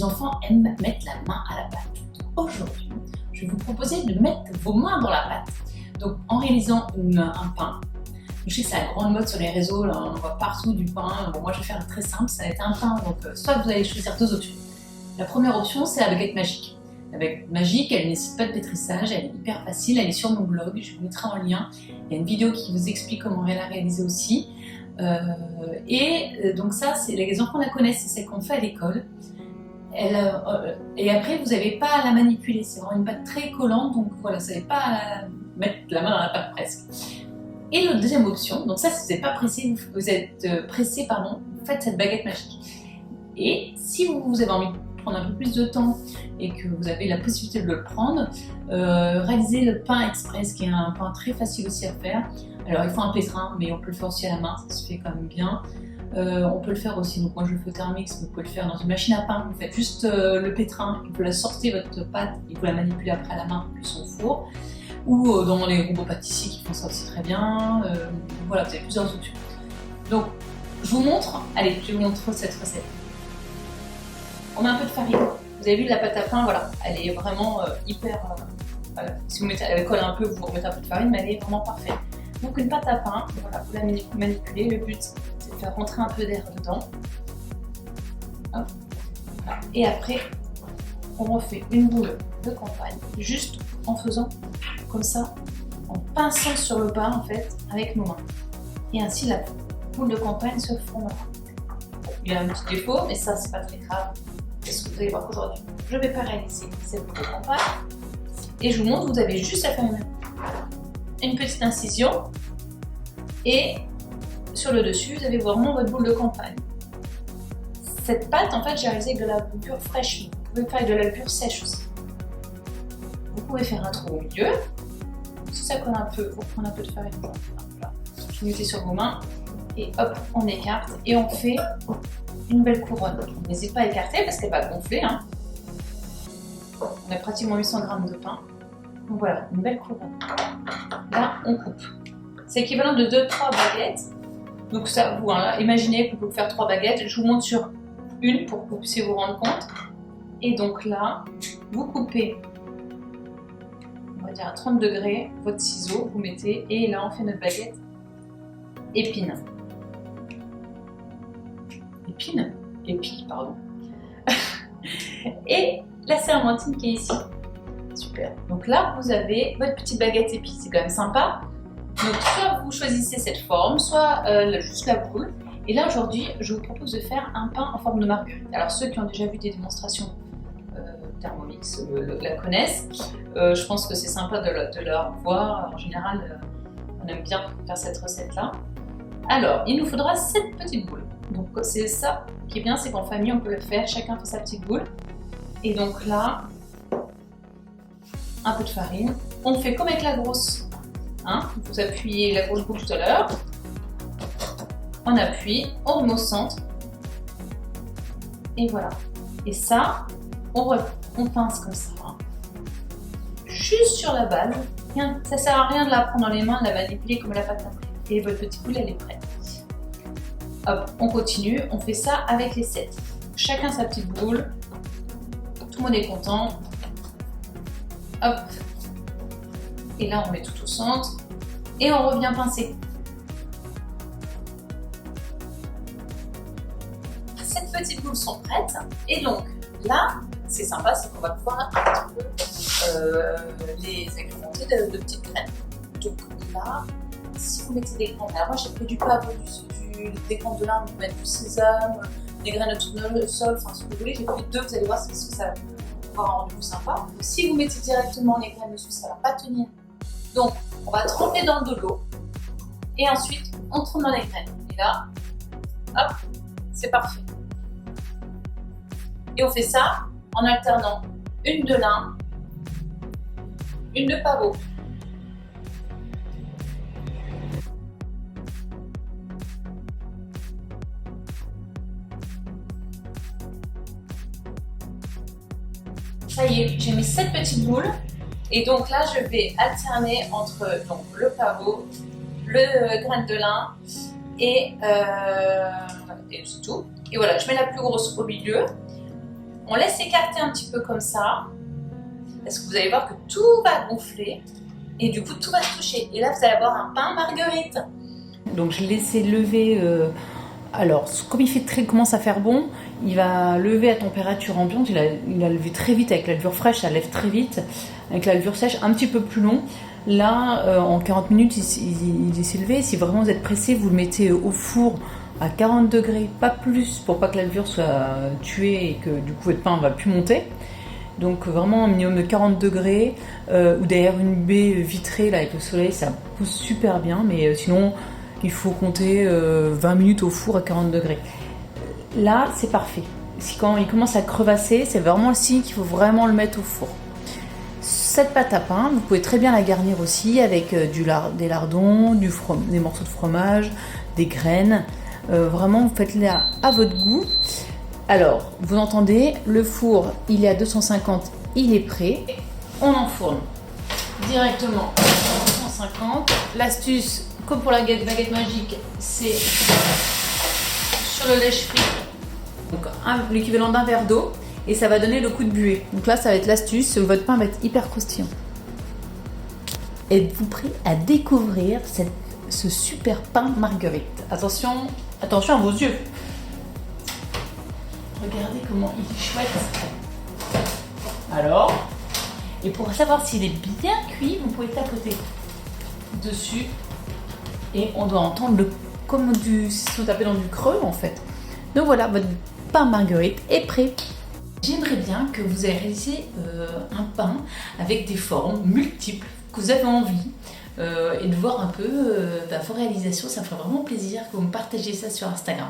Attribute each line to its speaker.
Speaker 1: Les enfants aiment mettre la main à la pâte. Aujourd'hui, je vais vous proposer de mettre vos mains dans la pâte. Donc en réalisant un pain, je sais que c'est la grande mode sur les réseaux, là, on voit partout du pain. Bon, moi je vais faire très simple, ça va être un pain, donc soit vous allez choisir deux options. La première option, c'est la baguette magique. La baguette magique, elle ne nécessite pas de pétrissage, elle est hyper facile, elle est sur mon blog, je vous mettrai en lien. Il y a une vidéo qui vous explique comment la réaliser aussi. Donc ça, les enfants la connaissent, c'est celle qu'on fait à l'école. Et après, vous n'avez pas à la manipuler, c'est vraiment une pâte très collante, donc voilà, vous n'avez pas à mettre la main dans la pâte presque. Et la deuxième option, donc ça, si vous n'êtes pas pressé, vous êtes pressé, pardon, vous faites cette baguette magique. Et si vous avez envie de prendre un peu plus de temps et que vous avez la possibilité de le prendre, réalisez le pain express, qui est un pain très facile aussi à faire. Alors il faut un pétrin, mais on peut le faire aussi à la main, ça se fait quand même bien. On peut le faire aussi, donc moi je le fais au Thermomix, vous pouvez le faire dans une machine à pain, vous faites juste le pétrin, vous la sortez votre pâte et vous la manipulez après à la main depuis son four, ou dans les robots pâtissiers qui font ça aussi très bien. Voilà, vous avez plusieurs options. Donc je vous montre, allez, je vous montre cette recette. On met un peu de farine, vous avez vu la pâte à pain, voilà, elle est vraiment hyper, voilà. Si vous mettez, elle colle un peu, vous remettez un peu de farine, mais elle est vraiment parfaite. Donc une pâte à pain, voilà, vous la manipulez, le but c'est de faire rentrer un peu d'air dedans. Hop. Voilà. Et après, on refait une boule de campagne, juste en faisant comme ça, en pinçant sur le pain en fait, avec nos mains. Et ainsi la boule de campagne se formera. Il y a un petit défaut, mais ça c'est pas très grave. Parce que vous allez voir qu'aujourd'hui, je ne vais pas réaliser cette boule de campagne. Et je vous montre, vous avez juste à faire une petite incision et sur le dessus vous avez vraiment votre boule de campagne. Cette pâte en fait j'ai réalisé avec de la levure fraîche, vous pouvez faire avec de la levure sèche aussi. Vous pouvez faire un trou au milieu, si ça colle un peu, vous prenez un peu de farine, voilà. Vous mettez sur vos mains et hop on écarte et on fait une belle couronne. N'hésitez pas à écarter parce qu'elle va gonfler, hein. On a pratiquement 800 g de pain. Donc voilà, une belle couronne. Là, on coupe. C'est équivalent de 2-3 baguettes. Donc ça, vous imaginez que vous pouvez faire 3 baguettes. Je vous montre sur une pour que vous puissiez vous rendre compte. Et donc là, vous coupez, on va dire à 30 degrés, votre ciseau, vous mettez, et là on fait notre baguette épine. Épile, pardon. Et la sermentine qui est ici. Super. Donc là, vous avez votre petite baguette épice, c'est quand même sympa. Donc soit vous choisissez cette forme, soit juste la boule. Et là, aujourd'hui, je vous propose de faire un pain en forme de marguerite. Alors ceux qui ont déjà vu des démonstrations Thermomix la connaissent. Je pense que c'est sympa de leur voir. En général, on aime bien faire cette recette-là. Alors, il nous faudra 7 petites boules. Donc c'est ça qui est bien, c'est qu'en famille, on peut le faire. Chacun fait sa petite boule. Et donc là, un peu de farine. On fait comme avec la grosse. Hein, vous appuyez la grosse boule tout à l'heure. On appuie, on remet au centre. Et voilà. Et ça, on pince comme ça. Hein. Juste sur la base. Ça sert à rien de la prendre dans les mains, de la manipuler comme la pâte à crème. Et votre petite boule, elle est prête. Hop, on continue. On fait ça avec les 7. Chacun sa petite boule. Tout le monde est content. Hop. Et là, on met tout au centre. Et on revient pincer. Ces petites boules sont prêtes. Et donc, là, c'est sympa, c'est qu'on va pouvoir un petit peu les agrémenter de petites graines. Donc là, si vous mettez des graines, alors moi j'ai pris du pavot, des graines de lin, vous pouvez mettre du sésame, des graines de tournesol, enfin ce que vous voulez. J'ai pris 2, vous allez voir, parce que ça va avoir un rendu sympa. Si vous mettez directement les graines dessus, ça ne va pas tenir. Donc, on va tremper dans de l'eau et ensuite on trempe dans les graines. Et là, hop, c'est parfait. Et on fait ça en alternant une de lin, une de pavot. Ça y est, j'ai mis 7 petites boules. Et donc là, je vais alterner entre donc, le pavot, le grain de lin et c'est tout. Et voilà, je mets la plus grosse au milieu. On laisse écarter un petit peu comme ça, parce que vous allez voir que tout va gonfler et du coup tout va se toucher. Et là vous allez avoir un pain marguerite. Donc je l'ai laissé lever. Alors comme commence à faire bon, il va lever à température ambiante. Il a levé très vite avec la levure fraîche, ça lève très vite. Avec la levure sèche, un petit peu plus long. Là, en 40 minutes, il s'est levé. Si vraiment vous êtes pressé, vous le mettez au four à 40 degrés, pas plus, pour pas que la levure soit tuée et que du coup votre pain ne va plus monter. Donc vraiment un minimum de 40 degrés ou derrière une baie vitrée là, avec le soleil, ça pousse super bien. Mais sinon, il faut compter 20 minutes au four à 40 degrés. Là, c'est parfait. Quand il commence à crevasser, c'est vraiment le signe qu'il faut vraiment le mettre au four. Cette pâte à pain, vous pouvez très bien la garnir aussi avec des lardons, des morceaux de fromage, des graines. Vraiment, vous faites-la à votre goût. Alors, vous entendez, le four, il est à 250, il est prêt. On enfourne directement à 250. L'astuce, comme pour la baguette magique, c'est sur le lèche-frit. Donc, l'équivalent d'un verre d'eau. Et ça va donner le coup de buée. Donc là, ça va être l'astuce. Votre pain va être hyper croustillant. Êtes-vous prêt à découvrir ce super pain marguerite? Attention à vos yeux. Regardez comment il est chouette. Alors, et pour savoir s'il est bien cuit, vous pouvez tapoter dessus. Et on doit entendre comme si on tapait dans du creux en fait. Donc voilà, votre pain marguerite est prêt. J'aimerais bien que vous ayez réalisé un pain avec des formes multiples que vous avez envie et de voir un peu vos réalisations. Ça me ferait vraiment plaisir que vous me partagiez ça sur Instagram.